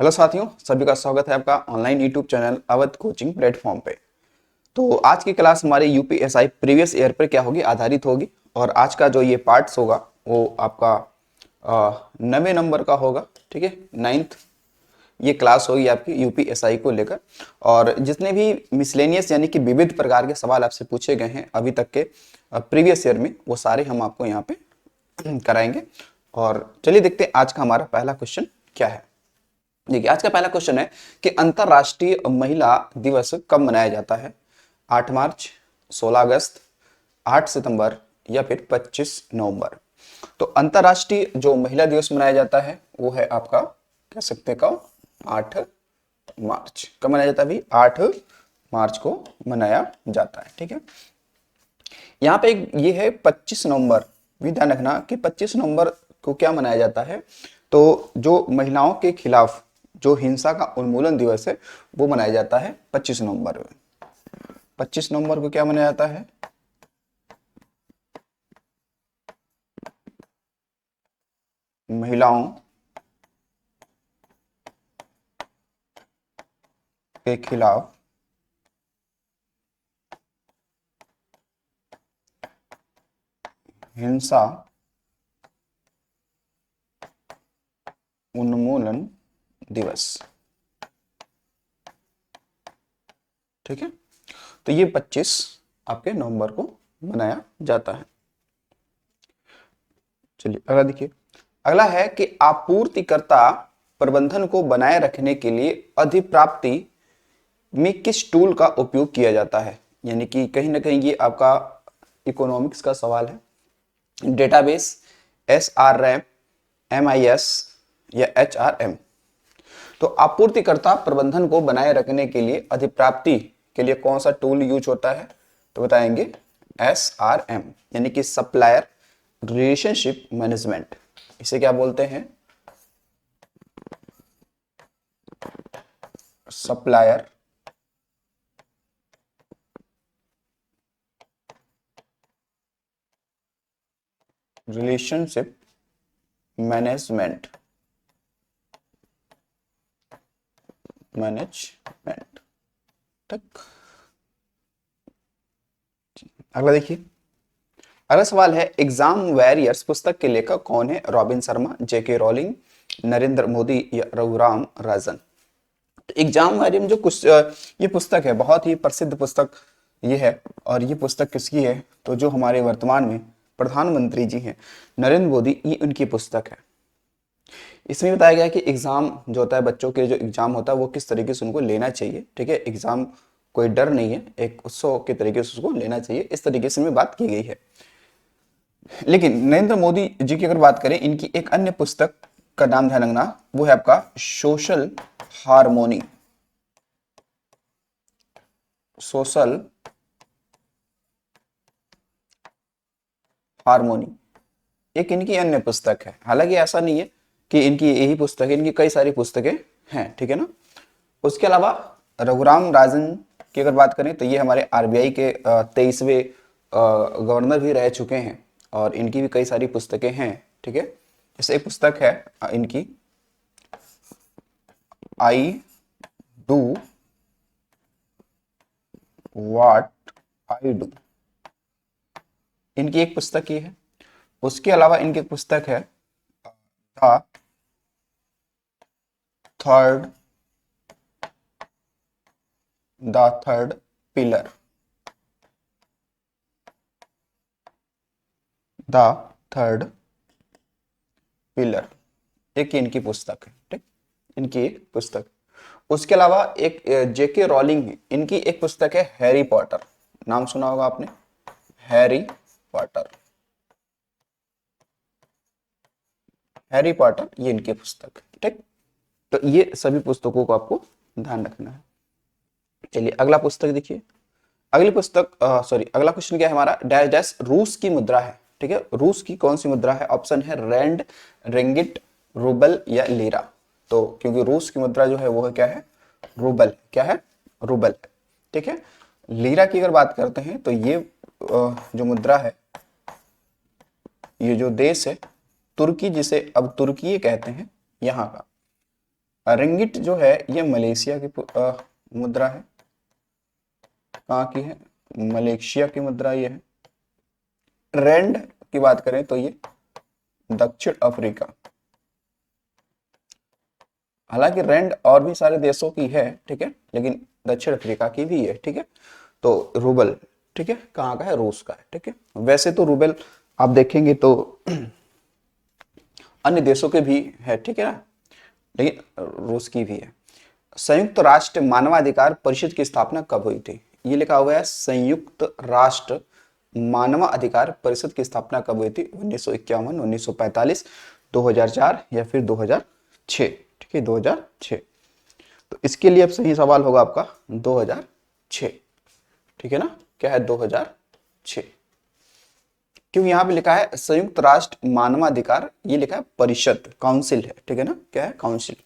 Hello साथियों, सभी का स्वागत है आपका online YouTube channel Awadh coaching platform पे। तो आज की क्लास हमारी यूपीएसआई प्रीवियस ईयर पर क्या होगी, आधारित होगी। और आज का जो ये पार्ट्स होगा वो आपका 9वें नंबर का होगा। ठीक है, 9th ये क्लास होगी आपकी यूपीएसआई को लेकर। और जितने भी मिसलेनियस यानी कि विविध प्रकार के सवाल आपसे पूछे गए हैं अभी तक के प्रीवियस ईयर में, वो सारे हम आपको यहाँ पे कराएंगे। और चलिए देखते हैं आज का हमारा पहला क्वेश्चन क्या है। देखिए, आज का पहला क्वेश्चन है कि अंतरराष्ट्रीय महिला दिवस कब मनाया जाता है। 8 मार्च, 16 अगस्त, 8 सितंबर या फिर 25 नवंबर। तो अंतरराष्ट्रीय जो महिला दिवस मनाया जाता है वो है आपका, कह सकते हैं कब, 8 मार्च। कब मनाया जाता है भाई? 8 मार्च को मनाया जाता है। ठीक है, यहाँ पे ये है 25 नवंबर। भी ध्यान रखना कि 25 नवंबर को क्या मनाया जाता है। तो जो महिलाओं के खिलाफ जो हिंसा का उन्मूलन दिवस है वो मनाया जाता है 25 नवंबर में। 25 नवंबर को क्या मनाया जाता है? महिलाओं के खिलाफ हिंसा उन्मूलन दिवस। ठीक है, तो ये 25 आपके नवंबर को मनाया जाता है। चलिए अगला देखिए। अगला है कि आपूर्तिकर्ता प्रबंधन को बनाए रखने के लिए अधिप्राप्ति में किस टूल का उपयोग किया जाता है। यानी कि कहीं ना कहीं ये आपका इकोनॉमिक्स का सवाल है। डेटाबेस, SRM, MIS या HRM। तो आपूर्तिकर्ता प्रबंधन को बनाए रखने के लिए अधिप्राप्ति के लिए कौन सा टूल यूज होता है? तो बताएंगे SRM, यानी कि सप्लायर रिलेशनशिप मैनेजमेंट। इसे क्या बोलते हैं? Supplier relationship management. तक। अगला देखिए। अगला सवाल है, एग्जाम वॉरियर्स पुस्तक के लेखक कौन है? रॉबिन शर्मा, JK रॉलिंग, नरेंद्र मोदी या रघुराम राजन। एग्जाम वॉरियर जो कुछ ये पुस्तक है, बहुत ही प्रसिद्ध पुस्तक ये है। और ये पुस्तक किसकी है? तो जो हमारे वर्तमान में प्रधानमंत्री जी हैं, नरेंद्र मोदी, ये उनकी पुस्तक है। इसमें बताया गया है कि एग्जाम जो होता है, बच्चों के जो एग्जाम होता है वो किस तरीके से उनको लेना चाहिए। ठीक है, एग्जाम कोई डर नहीं है, एक उत्सव के तरीके से उसको लेना चाहिए, इस तरीके से बात की गई है। लेकिन नरेंद्र मोदी जी की अगर बात करें, इनकी एक अन्य पुस्तक का नाम ध्यान रखना, वो है आपका सोशल हार्मोनी। सोशल हार्मोनी एक इनकी अन्य पुस्तक है। हालांकि ऐसा नहीं है कि इनकी यही पुस्तक है, इनकी कई सारी पुस्तकें हैं। ठीक है ना। उसके अलावा रघुराम राजन की अगर बात करें तो ये हमारे RBI के 23वें गवर्नर भी रह चुके हैं। और इनकी भी कई सारी पुस्तकें हैं। ठीक है, जैसे एक पुस्तक है इनकी, I do what I do. इनकी एक पुस्तक ये है। उसके अलावा इनकी एक पुस्तक है the third third pillar. The third pillar एक इनकी पुस्तक है। ठीक, इनकी एक पुस्तक। उसके अलावा एक JK रॉलिंग है, इनकी एक पुस्तक है हैरी पॉटर। नाम सुना होगा आपने, हैरी पॉटर। हैरी पॉटर ये इनकी पुस्तक है। ठीक, तो ये सभी पुस्तकों को आपको ध्यान रखना है। चलिए अगला पुस्तक देखिए। अगली पुस्तक सॉरी अगला क्वेश्चन क्या है हमारा? डैश डैश रूस की मुद्रा है। ठीक है, रूस की कौन सी मुद्रा है? ऑप्शन है रैंड, रिंगिट, रूबल या लीरा। तो क्योंकि रूस की मुद्रा जो है वो है क्या है? रूबल। क्या है? रूबल। ठीक है, लीरा की अगर बात करते हैं तो ये जो मुद्रा है, ये जो देश है तुर्की, जिसे अब तुर्की कहते हैं, यहाँ का रिंगिट जो है ये मलेशिया की मुद्रा है। कहाँ की है? मलेशिया की मुद्रा ये है। रैंड की बात करें तो ये दक्षिण अफ्रीका। हालांकि रैंड और भी सारे देशों की है, ठीक है, लेकिन दक्षिण अफ्रीका की भी है, ठीक है। तो रूबल, ठीक है, कहाँ का है? रूस का है, ठीक है। वैसे तो रूबल आप देखेंगे तो अन्य देशों के भी है, ठीक है ना, लेकिन रूस की भी है। संयुक्त राष्ट्र मानवाधिकार परिषद की स्थापना कब हुई थी? ये लिखा हुआ है संयुक्त राष्ट्र मानवाधिकार परिषद की स्थापना कब हुई थी? 1951, 1945, 2004 या फिर 2006, ठीक है, 2006। तो इसके लिए अब सही सवाल होगा आपका 2006, ठीक है ना। क्या है? 2006। क्यों यहाँ पे लिखा है संयुक्त राष्ट्र मानवाधिकार, ये लिखा है परिषद, काउंसिल है, ठीक है ना। क्या है? काउंसिल।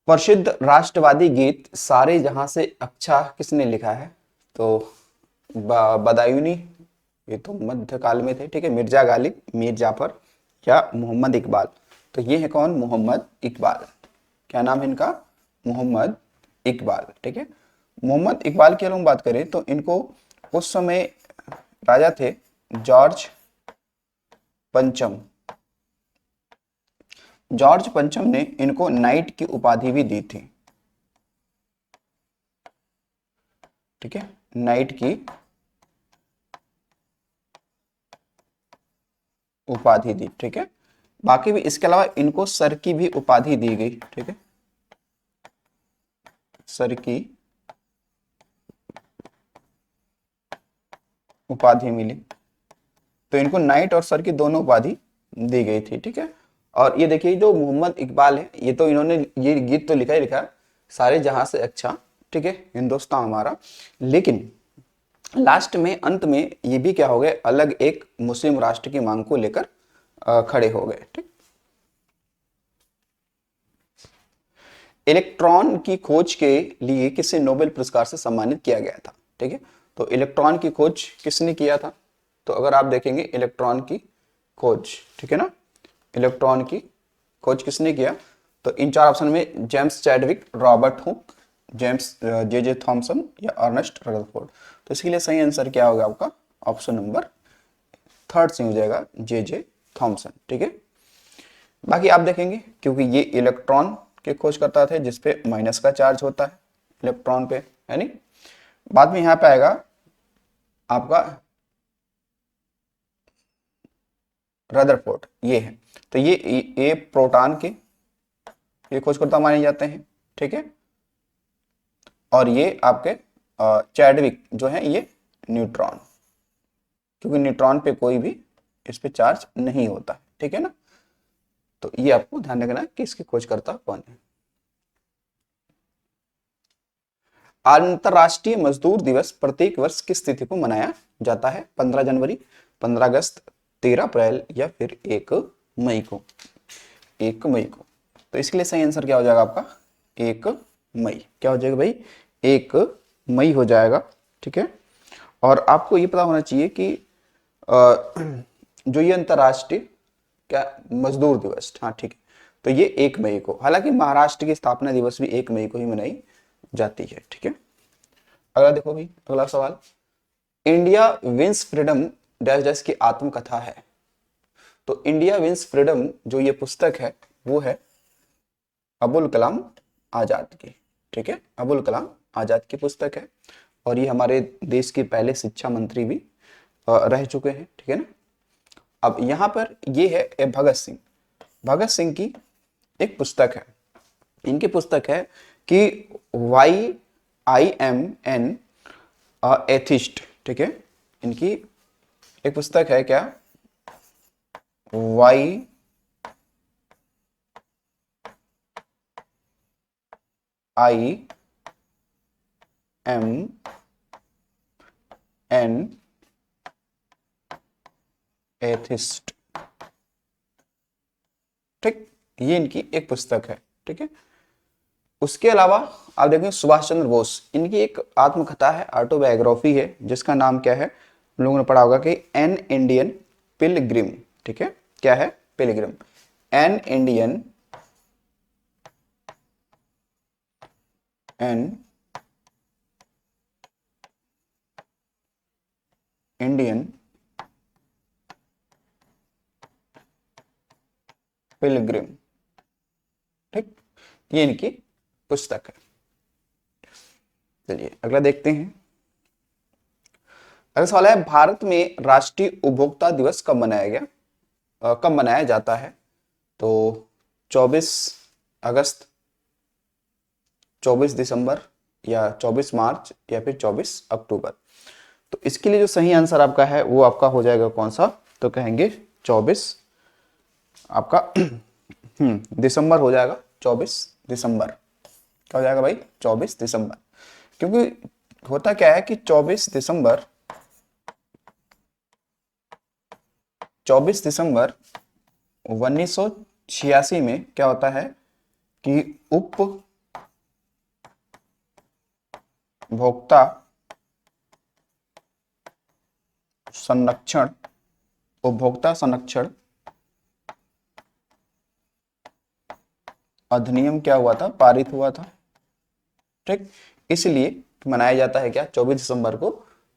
प्रसिद्ध राष्ट्रवादी गीत सारे जहां से अच्छा किसने लिखा है? तो बदायूनी, ये तो मध्यकाल में थे, ठीक है। मिर्जा गालिब, मीर जाफर या मोहम्मद इकबाल? तो ये है कौन? मोहम्मद इकबाल। क्या नाम है इनका? मोहम्मद इकबाल, ठीक है। मोहम्मद इकबाल की अगर हम बात करें तो इनको उस समय राजा थे जॉर्ज पंचम। जॉर्ज पंचम ने इनको नाइट की उपाधि भी दी थी, ठीक है, नाइट की उपाधि दी, ठीक है। बाकी भी इसके अलावा इनको सर की भी उपाधि दी गई, ठीक है, सर की उपाधि मिली। तो इनको नाइट और सर की दोनों उपाधि दी गई थी, ठीक है। और ये देखिए जो मोहम्मद इकबाल है, ये तो इन्होंने ये गीत तो लिखा ही लिखा, सारे जहां से अच्छा, ठीक है, हिंदुस्तान हमारा। लेकिन लास्ट में, अंत में ये भी क्या हो गए? अलग एक मुस्लिम राष्ट्र की मांग को लेकर खड़े हो गए, ठीक। इलेक्ट्रॉन की खोज के लिए किसे नोबेल पुरस्कार से सम्मानित किया गया था? ठीक है, तो इलेक्ट्रॉन की खोज किसने किया था? तो अगर आप देखेंगे इलेक्ट्रॉन की खोज, ठीक है ना, इलेक्ट्रॉन की खोज किसने किया? तो इन चार ऑप्शन में James Chadwick, Robert Hooke, James J Thomson या अर्नेस्ट रदरफोर्ड। तो इसके लिए सही आंसर क्या होगा आपका? ऑप्शन नंबर थर्ड से हो जाएगा, जे थॉमसन, ठीक है। बाकी आप देखेंगे क्योंकि ये इलेक्ट्रॉन के खोज करता थे जिसपे माइनस का चार्ज होता है इलेक्ट्रॉन पे, है नहीं। बाद में यहां पे आएगा आपका रदरफोर्ड, ये है। तो ये प्रोटॉन के ये खोजकर्ता माने जाते हैं, ठीक है। और ये आपके चैडविक जो है ये न्यूट्रॉन, क्योंकि न्यूट्रॉन पे कोई भी इस पे चार्ज नहीं होता, ठीक है ना। तो ये आपको ध्यान रखना है कि इसके खोजकर्ता कौन है। अंतरराष्ट्रीय मजदूर दिवस प्रत्येक वर्ष किस तिथि को मनाया जाता है? 15 जनवरी, 15 अगस्त, 13 अप्रैल या फिर 1 मई को? 1 मई को। तो इसके लिए सही आंसर क्या हो जाएगा आपका? 1 मई। क्या हो जाएगा भाई? 1 मई हो जाएगा, ठीक है। और आपको ये पता होना चाहिए कि जो ये अंतरराष्ट्रीय क्या मजदूर दिवस, हाँ ठीक है, तो ये 1 मई को। हालांकि महाराष्ट्र की स्थापना दिवस भी 1 मई को ही मनाई जाती है, ठीक है। अगला देखो भाई, अगला सवाल, India wins freedom dash dash की आत्मकथा है। तो इंडिया विंस फ्रीडम जो ये पुस्तक है वो है अबुल कलाम आजाद की, ठीक है, अबुल कलाम आजाद की पुस्तक है। और ये हमारे देश के पहले शिक्षा मंत्री भी रह चुके हैं, ठीक है ना। अब यहां पर ये है भगत सिंह, भगत सिंह की एक पुस्तक है। इनकी पुस्तक है कि why I am an atheist, ठीक है। इनकी एक पुस्तक है क्या? Why I am an atheist, ठीक, ये इनकी एक पुस्तक है, ठीक है। उसके अलावा आप देखें सुभाष चंद्र बोस, इनकी एक आत्मकथा है, ऑटोबायोग्राफी है, जिसका नाम क्या है? हम लोगों ने पढ़ा होगा कि एन इंडियन पिलग्रिम, ठीक है। क्या है? Pilgrim, an Indian an Indian Pilgrim. ठीक, ये इनकी पुस्तक है। चलिए अगला देखते हैं। अगला सवाल है, भारत में राष्ट्रीय उपभोक्ता दिवस कब मनाया गया, कब मनाया जाता है? तो 24 अगस्त, 24 दिसंबर, या 24 मार्च, या फिर 24 अक्टूबर। तो इसके लिए जो सही आंसर आपका है वो आपका हो जाएगा कौन सा? तो कहेंगे 24 आपका दिसंबर हो जाएगा। 24 दिसंबर क्या हो जाएगा भाई? 24 दिसंबर। क्योंकि होता क्या है कि 24 दिसंबर 1986 में क्या होता है कि उपभोक्ता संरक्षण उपभोक्ता संरक्षण अधिनियम क्या हुआ था? पारित हुआ था। ठीक, इसलिए मनाया जाता है क्या? 24 दिसंबर को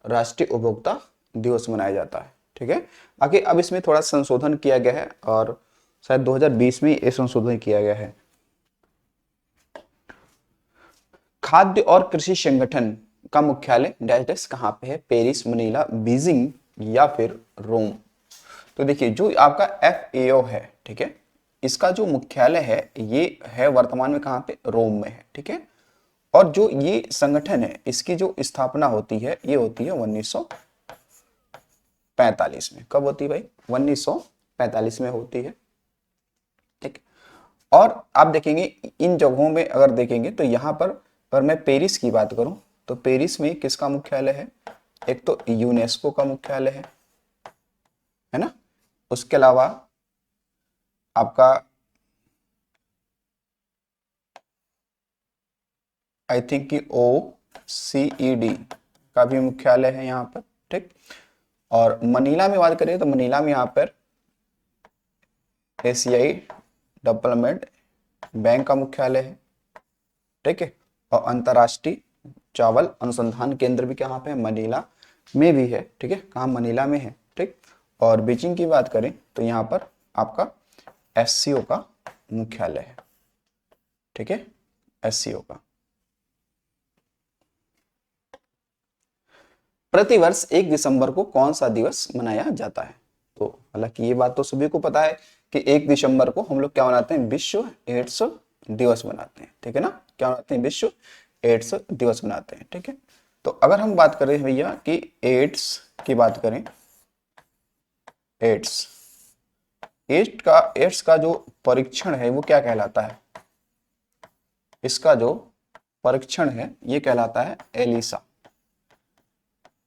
राष्ट्रीय उपभोक्ता दिवस मनाया जाता है। ठीक है, बाकी अब इसमें थोड़ा संशोधन किया गया है और शायद 2020 में ये संशोधन किया गया है। खाद्य और कृषि संगठन का मुख्यालय डैश डैश कहाँ पे है? पेरिस, मनीला, बीजिंग, या फिर रोम। तो देखिए जो आपका FAO है, ठीक है, इसका जो मुख्यालय है ये है वर्तमान में कहाँ पे? रोम में है। ठीक है, और जो ये संगठन है इसकी जो स्थापना होती है ये होती है 1945 में। कब होती है भाई? 1945 में होती है। ठीक, और आप देखेंगे इन जगहों में अगर देखेंगे तो यहाँ पर अगर मैं पेरिस की बात करूं तो पेरिस में किसका मुख्यालय है? एक तो यूनेस्को का मुख्यालय है ना, उसके अलावा आपका आई थिंक कि OECD का भी मुख्यालय है यहाँ पर। ठीक, और मनीला में बात करें तो मनीला में यहाँ पर एशियाई डेवलपमेंट बैंक का मुख्यालय है। ठीक है, और अंतर्राष्ट्रीय चावल अनुसंधान केंद्र भी कहाँ पे है? मनीला में भी है। ठीक है, कहाँ? मनीला में है। ठीक, और बीजिंग की बात करें तो यहाँ पर आपका SCO का मुख्यालय है। ठीक है, SCO का। प्रतिवर्ष 1 दिसंबर को कौन सा दिवस मनाया जाता है? तो हालांकि ये बात तो सभी को पता है कि 1 दिसंबर को हम लोग क्या मनाते हैं? विश्व एड्स दिवस मनाते हैं। ठीक है ना, क्या मनाते हैं? विश्व एड्स दिवस मनाते हैं। ठीक है, तो अगर हम बात करें भैया कि एड्स की बात करें, एड्स एड्स का जो परीक्षण है वो क्या कहलाता है? इसका जो परीक्षण है ये कहलाता है एलिसा।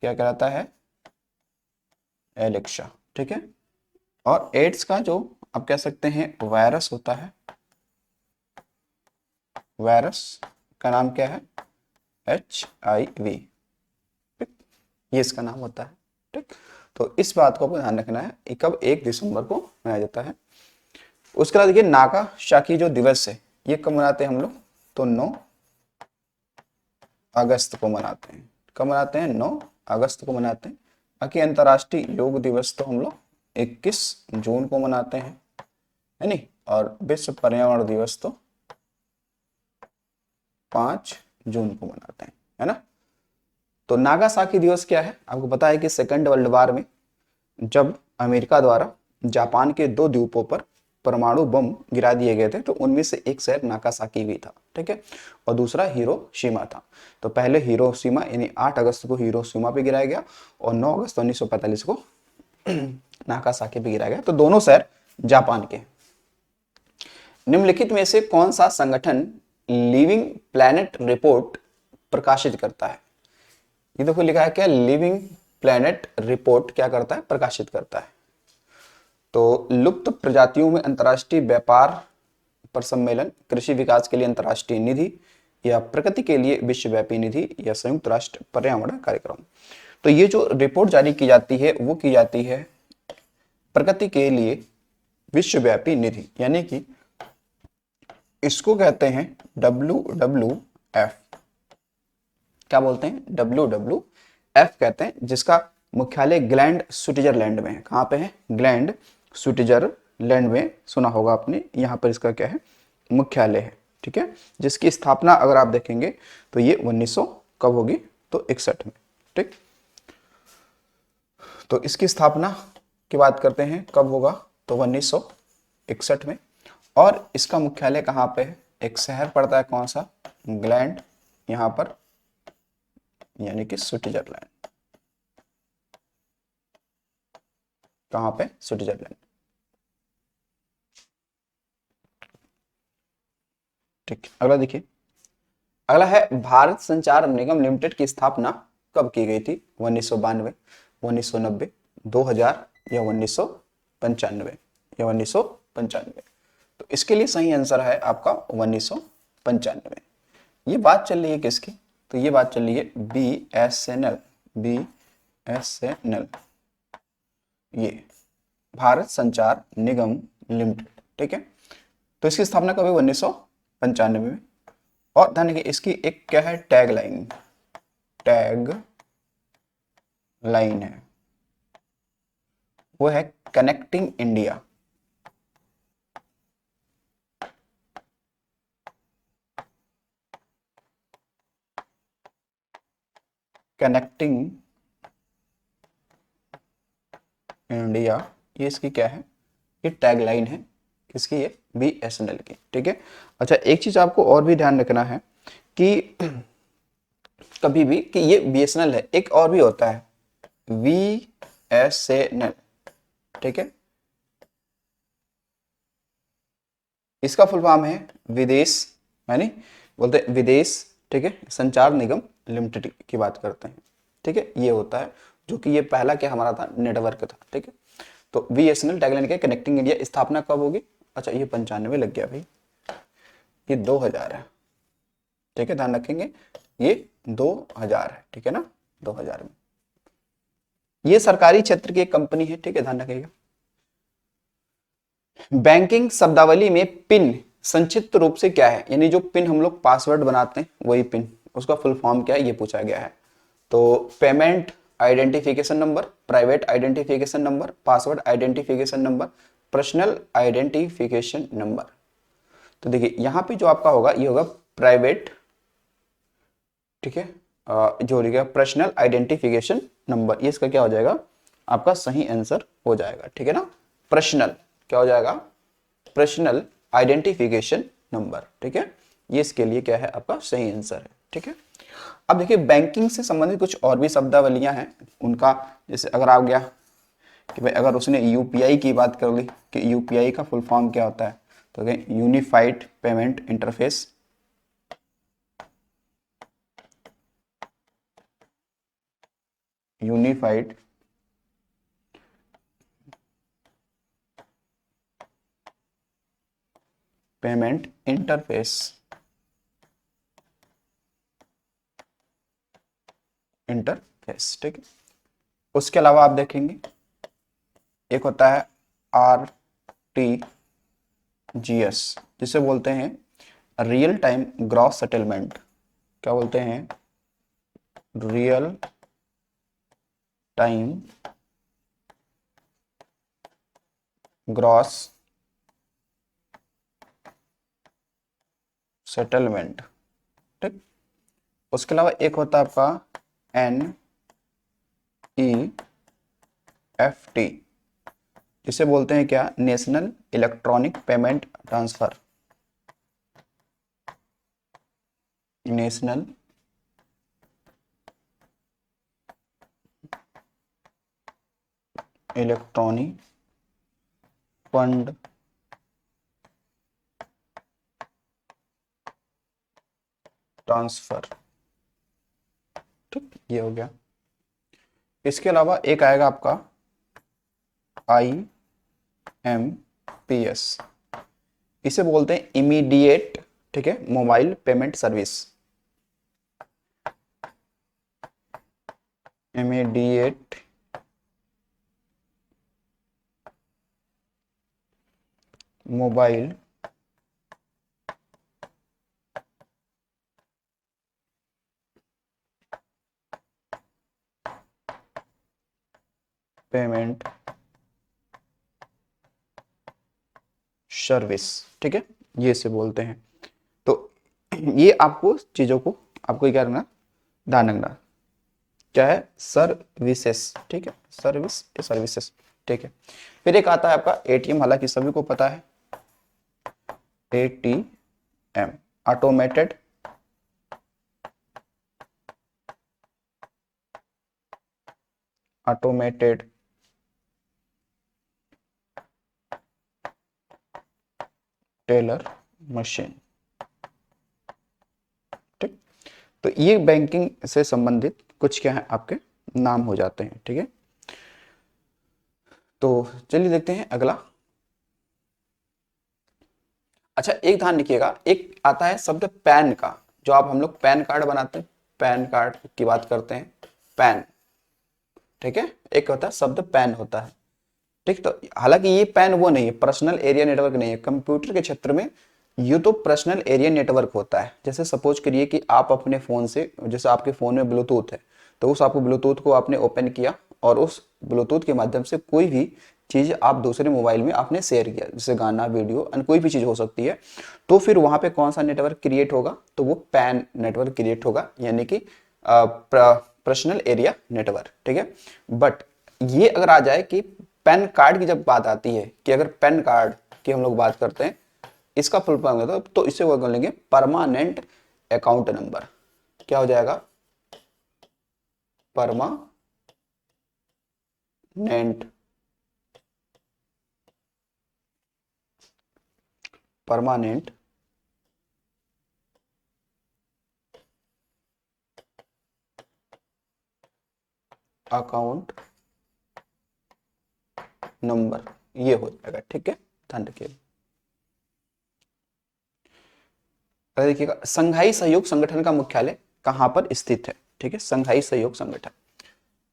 क्या कहलाता है? एलेक्सा। ठीक है, और एड्स का जो आप कह सकते हैं वायरस होता है, वायरस का नाम क्या है? HIV। ये इसका नाम होता है। ठीक, तो इस बात को आपको ध्यान रखना है कि कब 1 दिसंबर को मनाया जाता है। उसके बाद देखिए नागासाकी जो दिवस है ये कब मनाते हैं हम लोग? तो 9 अगस्त को मनाते हैं। कब मनाते हैं? 9 अगस्त को मनाते हैं। बाकी अंतर्राष्ट्रीय योग दिवस तो हम लोग 21 जून को मनाते हैं, है नहीं, और विश्व पर्यावरण दिवस तो 5 जून को मनाते हैं, है ना। तो नागासाकी दिवस क्या है? आपको पता है कि सेकेंड वर्ल्ड वॉर में जब अमेरिका द्वारा जापान के 2 द्वीपों पर परमाणु बम गिरा दिए गए थे तो उनमें से एक शहर नागासाकी भी था। ठीक है, और दूसरा हिरोशिमा था। तो पहले हिरोशिमा यानी 8 अगस्त को हिरोशिमा पे गिराया गया और 9 अगस्त 1945 को नागासाकी पे गिराया गया। तो दोनों शहर जापान के। निम्नलिखित में से कौन सा संगठन लिविंग प्लैनेट रिपोर्ट प्रकाशित करता है? ये देखो लिखा है क्या? लिविंग प्लैनेट रिपोर्ट क्या करता है? प्रकाशित करता है। तो लुप्त प्रजातियों में अंतर्राष्ट्रीय व्यापार पर सम्मेलन, कृषि विकास के लिए अंतर्राष्ट्रीय निधि, या प्रकृति के लिए विश्वव्यापी निधि, या संयुक्त राष्ट्र पर्यावरण कार्यक्रम। तो ये जो रिपोर्ट जारी की जाती है वो की जाती है प्रकृति के लिए विश्वव्यापी निधि, यानी कि इसको कहते हैं WWF। क्या बोलते हैं, WWF कहते हैं, जिसका मुख्यालय ग्लैंड स्विट्जरलैंड में है। कहाँ पे है, ग्लैंड स्विट्जरलैंड में, सुना होगा आपने, यहाँ पर इसका क्या है, मुख्यालय है। ठीक है, जिसकी स्थापना अगर आप देखेंगे तो ये 1900 कब होगी, तो 61 में। ठीक, तो इसकी स्थापना की बात करते हैं कब होगा, तो 1961 में। और इसका मुख्यालय कहाँ पे है, एक शहर पड़ता है कौन सा, ग्लैंड, यहाँ पर, यानी कि स्विट्जरलैंड। कहाँ पे, स्विट्जरलैंड। ठीक, अगला देखिए। अगला है भारत संचार निगम लिमिटेड की स्थापना कब की गई थी, 1992, 1990, 2000 या 1995, या 1995। तो इसके लिए सही आंसर है आपका 1995। ये बात चल रही है किसकी, तो ये बात चल रही है BSNL, BSNL, ये भारत संचार निगम लिमिटेड। ठीक है, तो इसकी स्थापना कब हुई, 1995 में। और ध्यान रखिए इसकी एक क्या है, टैग लाइन, टैग लाइन है, वो है कनेक्टिंग इंडिया। कनेक्टिंग इंडिया, ये इसकी क्या है, ये टैग लाइन है किसकी, ये BSNL की। ठीक है, अच्छा एक चीज आपको और भी ध्यान रखना है कि कभी भी कि ये BSNL है, एक और भी होता है VSNL। ठीक है, इसका फुल फॉर्म है विदेश, यानी बोलते हैं विदेश, ठीक है, संचार निगम लिमिटेड की बात करते हैं। ठीक है, ये होता है, जो कि ये पहला क्या हमारा था, नेटवर्क था। ठीक है, तो BSNL टैगलाइन के कनेक्टिंग इंडिया स्थापना कब होगी, अच्छा ये 95 लग गया भाई, ये 2000 है। ठीक है, ध्यान रखेंगे, ये 2000 है। ठीक है ना, 2000 में। ये सरकारी क्षेत्र की एक कंपनी है। ठीक है, ध्यान रखिएगा। बैंकिंग शब्दावली में पिन संक्षिप्त रूप से क्या है, यानी जो पिन हम लोग पासवर्ड बनाते हैं वही पिन, उसका फुल फॉर्म क्या है, ये पूछा गया है। तो payment identification number, private identification number, password identification number, personal identification number. तो देखिए यहाँ पे जो आपका होगा ये होगा प्राइवेट, ठीक है, जो हो गया पर्सनल आइडेंटिफिकेशन नंबर, ये इसका क्या हो जाएगा, आपका सही आंसर हो जाएगा। ठीक है ना, पर्सनल क्या हो जाएगा, पर्सनल आइडेंटिफिकेशन नंबर। ठीक है, ये इसके लिए क्या है, आपका सही आंसर है। ठीक है, अब देखिए बैंकिंग से संबंधित कुछ और भी शब्दावलियां हैं उनका, जैसे अगर आ गया कि भाई अगर उसने यूपीआई की बात कर ली कि यूपीआई का फुल फॉर्म क्या होता है, तो unified payment interface, unified payment interface, interface. ठीक है, उसके अलावा आप देखेंगे एक होता है RTGS, जिसे बोलते हैं रियल टाइम ग्रॉस सेटलमेंट। क्या बोलते हैं, रियल टाइम ग्रॉस सेटलमेंट। ठीक, उसके अलावा एक होता है आपका NEFT, जिसे बोलते हैं क्या, national electronic payment transfer, national electronic fund transfer. ठीक, ये हो गया। इसके अलावा एक आएगा आपका IMPS, इसे बोलते हैं इमीडिएट, ठीक है, mobile payment service, immediate mobile payment service, ठीक है, ये से बोलते हैं। तो ये आपको चीजों को आपको क्या करना, ध्यान रखना, क्या है, सर्विसेस, ठीक है, सर्विस सर्विसेस, ठीक है। फिर एक आता है आपका एटीएम, हालांकि सभी को पता है, ATM, automated automated teller machine, ठीक। तो ये बैंकिंग से संबंधित कुछ क्या है आपके नाम हो जाते हैं, ठीक है। तो चलिए देखते हैं अगला। अच्छा, एक ध्यान रखिएगा, एक आता है शब्द पैन का, जो आप हम लोग पैन कार्ड बनाते हैं, पैन कार्ड की बात करते हैं, पैन, ठीक है। एक होता है शब्द पैन होता है, ठीक। तो हालांकि ये पैन वो नहीं है, पर्सनल एरिया नेटवर्क नहीं है कंप्यूटर के क्षेत्र में। ये तो पर्सनल एरिया नेटवर्क होता है। जैसे सपोज करिए कि आप अपने फोन से, जैसे आपके फोन में ब्लूटूथ है, तो उस आपको ब्लूटूथ को आपने ओपन किया और उस ब्लूटूथ के माध्यम से कोई भी चीज आप दूसरे मोबाइल में आपने शेयर किया, जैसे गाना, वीडियो, अन्य कोई भी चीज हो सकती है, तो फिर वहां पे कौन सा नेटवर्क क्रिएट होगा, तो वो पैन नेटवर्क क्रिएट होगा, यानी कि पर्सनल एरिया नेटवर्क, ठीक है। बट ये अगर आ जाए कि पैन कार्ड की जब बात आती है, कि अगर पैन कार्ड की हम लोग बात करते हैं, इसका फुल फॉर्म है, तो इसे वो कर लेंगे परमानेंट अकाउंट नंबर। क्या हो जाएगा, परमानेंट परमानेंट अकाउंट नंबर, ये हो जाएगा, ठीक है, ध्यान रखिए। देखिएगा, संघाई सहयोग संगठन का मुख्यालय कहां पर स्थित है, ठीक है, संघाई सहयोग संगठन,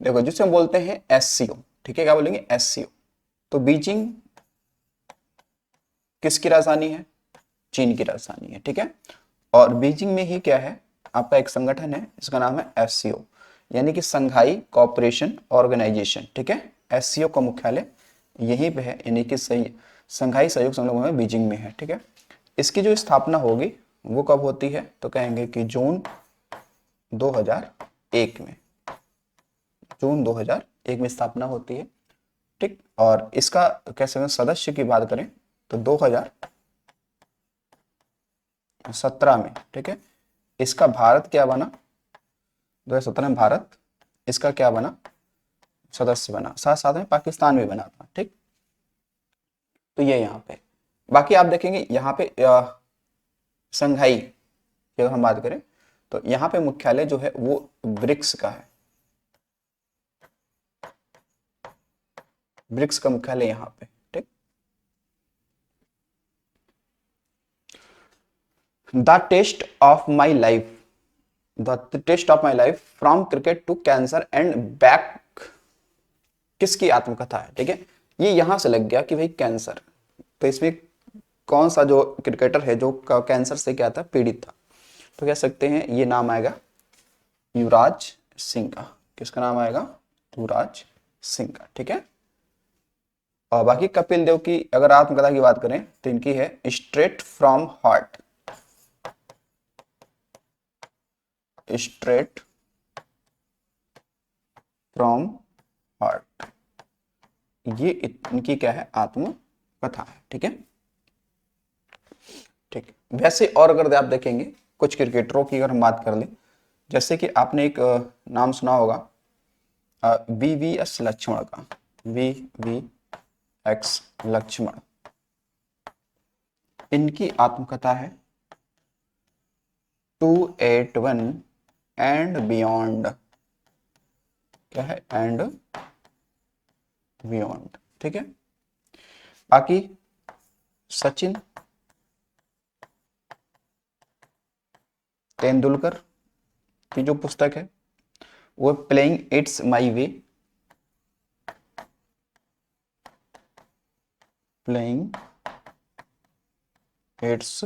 देखो जिसे हम बोलते हैं एससीओ, ठीक है, क्या बोलेंगे, एससीओ। तो बीजिंग किसकी राजधानी है, चीन की राजधानी है, ठीक है। और बीजिंग में ही क्या है, आपका एक संगठन है, इसका नाम है एससीओ, यानी कि संघाई कोऑपरेशन ऑर्गेनाइजेशन, ठीक है। एससीओ का मुख्यालय यहीं पे है, यानी कि सही संघाई सहयोग संगठन में बीजिंग में है, ठीक है। इसकी जो स्थापना होगी वो कब होती है, तो कहेंगे कि जून 2001 में, जून 2001 में स्थापना होती है, ठीक। और इसका कैसे सदस्य की बात करें तो 2017 में, ठीक है, इसका भारत क्या बना, 2017 में भारत इसका क्या बना, सदस्य बना, साथ साथ में पाकिस्तान भी बना था, ठीक। तो ये यहाँ पे, बाकी आप देखेंगे यहाँ पे संघाई की अगर हम बात करें तो यहाँ पे मुख्यालय जो है वो ब्रिक्स का है, ब्रिक्स का मुख्यालय यहाँ पे, ठीक। The test of my life, the test of my life from cricket to cancer and back, किसकी आत्मकथा है, ठीक है। ये यहां से लग गया कि भाई कैंसर, तो इसमें कौन सा जो क्रिकेटर है जो कैंसर से क्या था, पीड़ित था, तो कह सकते हैं ये नाम आएगा युवराज सिंह का, किसका नाम आएगा, युवराज सिंह का, ठीक है। और बाकी कपिल देव की अगर आत्मकथा की बात करें तो इनकी है straight from heart, straight from heart, ये इनकी क्या है, आत्मकथा है, ठीक है, ठीक। वैसे और अगर आप देखेंगे कुछ क्रिकेटरों की अगर हम बात कर लें, जैसे कि आपने एक नाम सुना होगा वीवीएस लक्ष्मण का, वीवीएक्स लक्ष्मण, इनकी आत्मकथा है 281 एंड बियॉन्ड, क्या है, एंड बियॉन्ड, ठीक है। बाकी सचिन तेंदुलकर की जो पुस्तक है वो playing it's my way, playing it's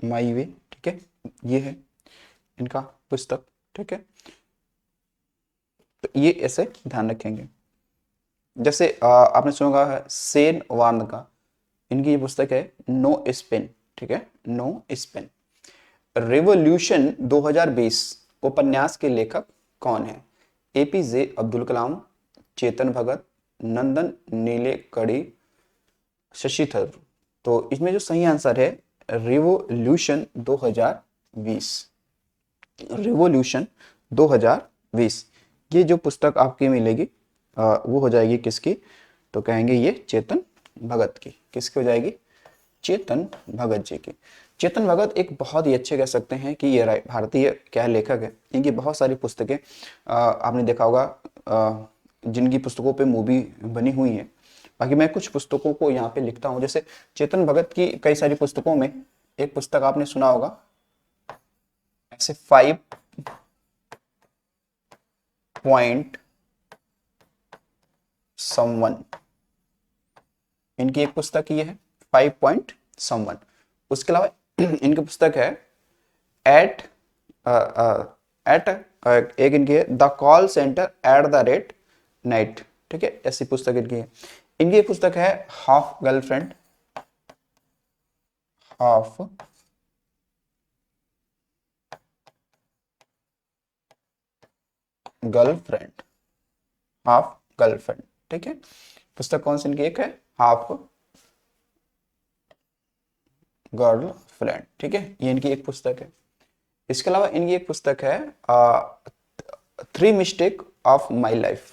my way, ठीक है, ये है इनका पुस्तक, ठीक है। तो ये ऐसे ध्यान रखेंगे। जैसे आपने सुना होगा सेन वार्न का, इनकी ये पुस्तक है नो स्पिन, ठीक है, नो स्पिन। रिवॉल्यूशन 2020 उपन्यास के लेखक कौन है? एपीजे अब्दुल कलाम, चेतन भगत, नंदन नीलेकणी, शशि थरूर। तो इसमें जो सही आंसर है रिवॉल्यूशन 2020, रिवॉल्यूशन 2020। ये जो पुस्तक आपकी मिलेगी वो हो जाएगी किसकी? तो कहेंगे ये चेतन भगत की। किसकी हो जाएगी? चेतन भगत जी की। चेतन भगत एक बहुत ही अच्छे कह सकते हैं कि ये भारतीय क्या लेखक है। इनकी बहुत सारी पुस्तकें आपने देखा होगा जिनकी पुस्तकों पे मूवी बनी हुई है। बाकी मैं कुछ पुस्तकों को यहाँ पे लिखता हूँ। जैसे चेतन भगत की कई सारी पुस्तकों में एक पुस्तक आपने सुना होगा ऐसे 5 पॉइंट समवन, इनकी एक पुस्तक ये है 5 पॉइंट समवन। उसके अलावा इनकी पुस्तक है एट एट एक इनकी है the call centre at the rate night, ठीक है, ऐसी पुस्तक इनकी है। इनकी एक पुस्तक है half girlfriend, half girlfriend, half girlfriend, ठीक है। पुस्तक कौन सी इनकी? एक है हाफ गर्लफ्रेंड, ठीक है, ये इनकी एक पुस्तक है। इसके अलावा इनकी एक पुस्तक है 3 मिस्टेक ऑफ माई लाइफ।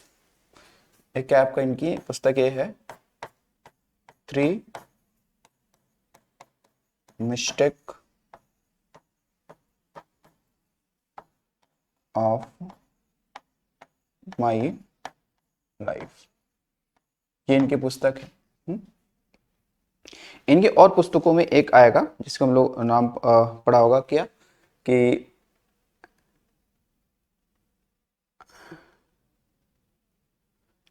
एक क्या आपका इनकी पुस्तक ये है 3 मिस्टेक ऑफ माई लाइफ, ये इनकी पुस्तक है। इनके और पुस्तकों में एक आएगा जिसको हम लोग नाम पढ़ा होगा क्या कि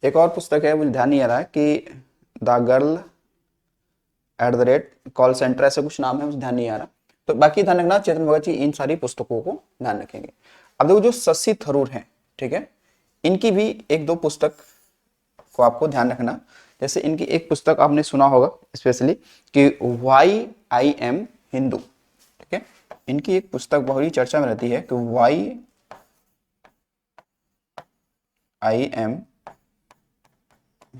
एक और पुस्तक है, मुझे ध्यान नहीं आ रहा है कि the girl at the rate call centre, ऐसा कुछ नाम है, मुझे ध्यान नहीं आ रहा। तो बाकी ध्यान रखना चेतन भगत जी इन सारी पुस्तकों को ध्यान रखेंगे। अब देखो जो शशि थरूर हैं, ठीक है, इनकी भी एक दो पुस्तक को आपको ध्यान रखना। जैसे इनकी एक पुस्तक आपने सुना होगा स्पेशली कि वाई आई एम हिंदू, ठीक है, इनकी एक पुस्तक बहुत ही चर्चा में रहती है कि वाई आई एम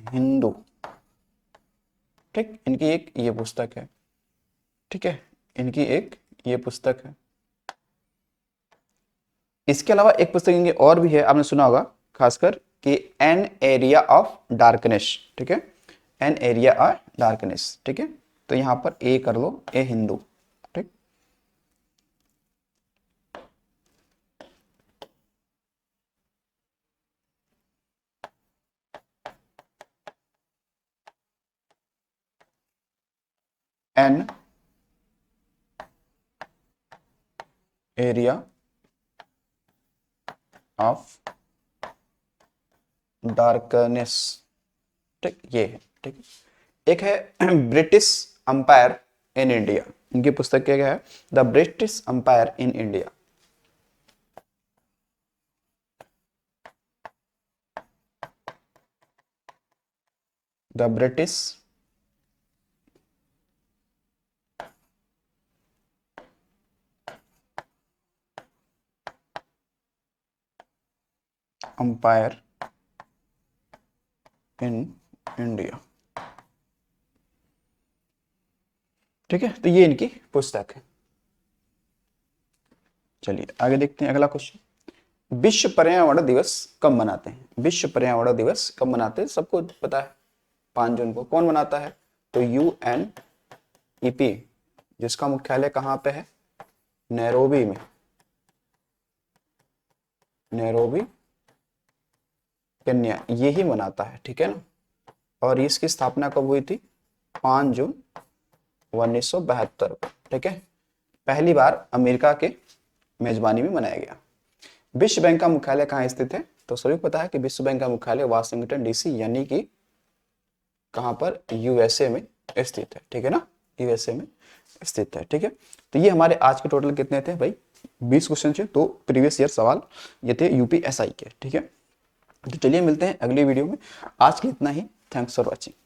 हिंदू, ठीक, इनकी एक ये पुस्तक है, ठीक है, इनकी एक ये पुस्तक है। इसके अलावा एक पुस्तक इनकी और भी है, आपने सुना होगा खासकर कि एन एरिया ऑफ डार्कनेस, ठीक है, एन एरिया ऑफ डार्कनेस, ठीक है। तो यहां पर ए कर लो, ए हिंदू, ठीक। एन एरिया ऑफ डार्कनेस, ठीक, ये है, ठीक है। एक है ब्रिटिश अंपायर इन इंडिया, इनकी पुस्तक क्या है? The British umpire in India, the British umpire in India, ठीक है। तो ये इनकी पुस्तक है। चलिए आगे देखते हैं अगला क्वेश्चन। विश्व पर्यावरण दिवस कब मनाते हैं? विश्व पर्यावरण दिवस कब मनाते हैं? सबको पता है 5 जून को। कौन मनाता है? तो UNEP, जिसका मुख्यालय कहाँ पे है? नैरोबी में, नैरोबी केन्या, यही मनाता है, ठीक है ना। और इसकी स्थापना कब हुई थी? 5 जून 1972 को, ठीक है। पहली बार अमेरिका के मेजबानी में मनाया गया। विश्व बैंक का मुख्यालय कहाँ स्थित है? तो सभी को पता है कि विश्व बैंक का मुख्यालय वाशिंगटन DC यानी कि कहाँ पर? USA में स्थित है, ठीक है ना, USA में स्थित है, ठीक है। तो ये हमारे आज के टोटल कितने थे भाई? 20 क्वेश्चन थे, तो प्रीवियस ईयर सवाल ये थे UPSI के, ठीक है। तो चलिए मिलते हैं अगली वीडियो में। आज के इतना ही। Thanks for watching.